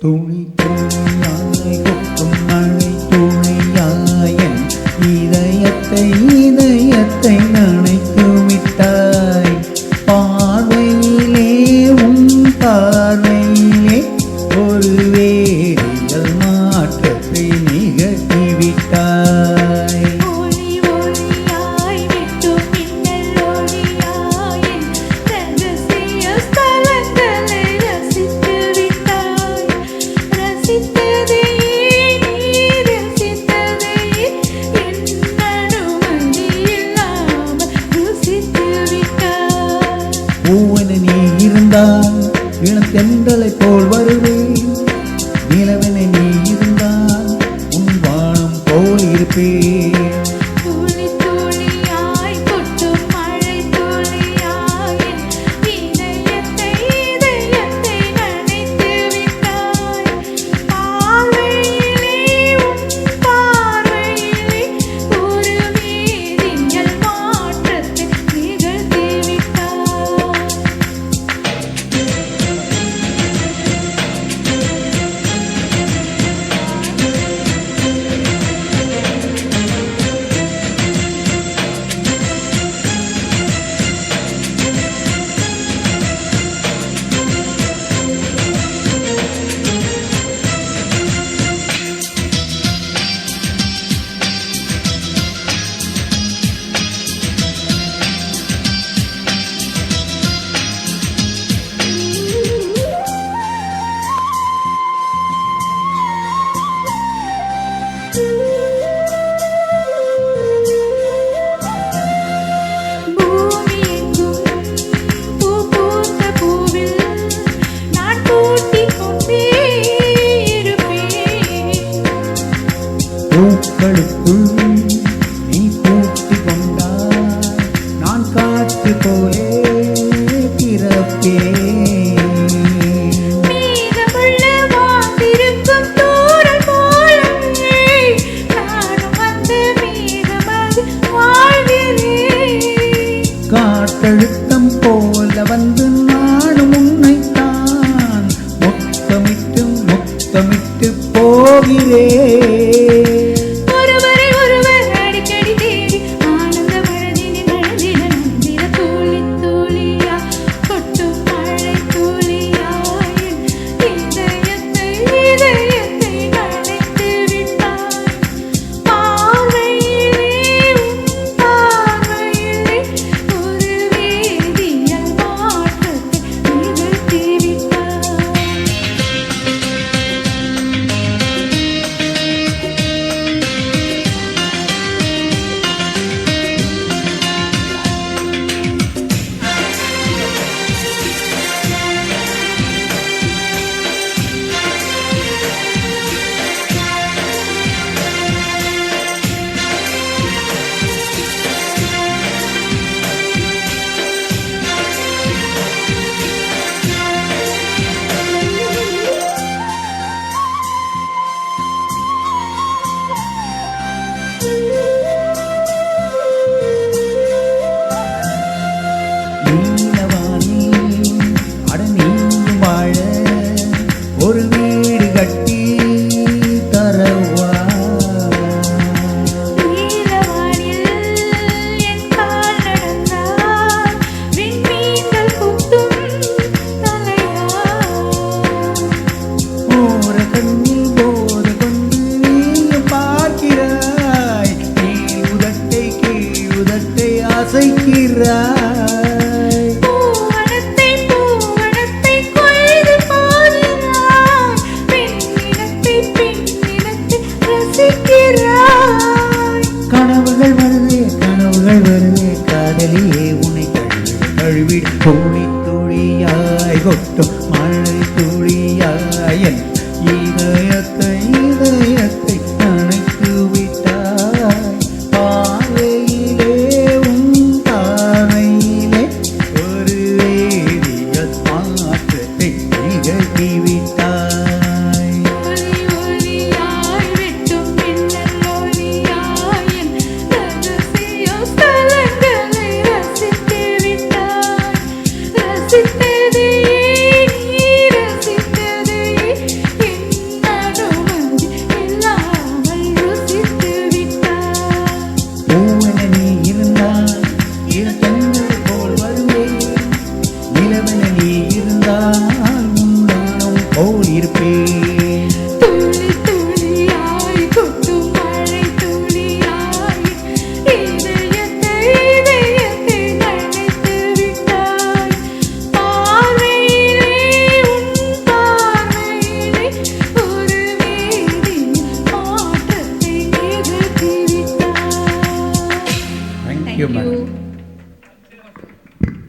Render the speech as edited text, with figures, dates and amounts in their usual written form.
துளி துளியாய் கொட்டும் மழை துளியாயன் இதயத்தை நனைத்து விட்டாய். பார்வையிலே உன் பார்வையிலே ஒரு வேதியியல் மாற்றத்தை நிகழ்த்தி விட்டாய். ஒளி ஒளியாய் விட்டும் மின்னல் ஒளியாய் ரகசிய ஸ்தலங்களை ரசித்து விட்டாய். ரசித்ததையே நீ ரசித்ததையே என் அனுமதி இல்லாமல் ருசித்து விட்டாய். பூவென நீ இருந்தால் இளந்தென்றலை போல் வருவேன். நிலவென நீ இருந்தால் உன் வானம் போல் இருப்பேன். துளி துளியாய் கொட்டும் மழை துளியாய் இதயத்தை நனைத்து விட்டாய். பார்வையிலே உன் பார்வையிலே ஒரு வேதியியல் மாற்றத்தை நிகழ்த்தி விட்டாய். பூமி எங்கும் பூ பூத்த பூவில் நான் பூட்டிக் கொண்டே இருப்பேன். பூக்களுக்குள் நீ பூட்டிக் கொண்டாய். நான் காற்று போலே பிறப்பேன். மேகமுள்ள வானிருக்கும் தூறல் போலவே நானும் அந்த மேகமாகி வாழ்கிறேன். காற்றழுத்தம் போல வந்து நானும் உன்னைத்தான் முத்தமிட்டு போகிறேன். ஒருவரை ஒருவர் அடிக்கடி தேடி ஆனந்த மனதினில் மனதில நந்திர துளி துளியா கொட்டும் மழை துளியாய் இதயத்தை நனைத்து விட்டாய். பார்வையிலே உன் பார்வையிலே ஒரு வேதியியல் மாற்றத்தை நிகழ்த்தி விட்டாய். நீலவானில் அடநீயும் வாழ ஒரு வீடு கட்டி தரவா. நீலவானில் என் கால் நடந்தால் விண்மீன்கள் கொத்தும் தலையா. ஓர கண்ணில் போத கொண்டு நீயும் பார்க்கிறாய். கீழ் உதட்டை அசைக்கிறாய். பூவனத்தை கொய்து போகிறாய். பெண்ணினத்தை ரசிக்கிறாய். கனவுகள் வருதே காதலியே உன்னை கழுவிட துளி துளியாய் கொட்டும் மழை துளியாய் என் இதயத்தை நனைத்து விட்டாய். பார்வையிலே உன் பார்வையிலே தேங்க்யூ மேடம்.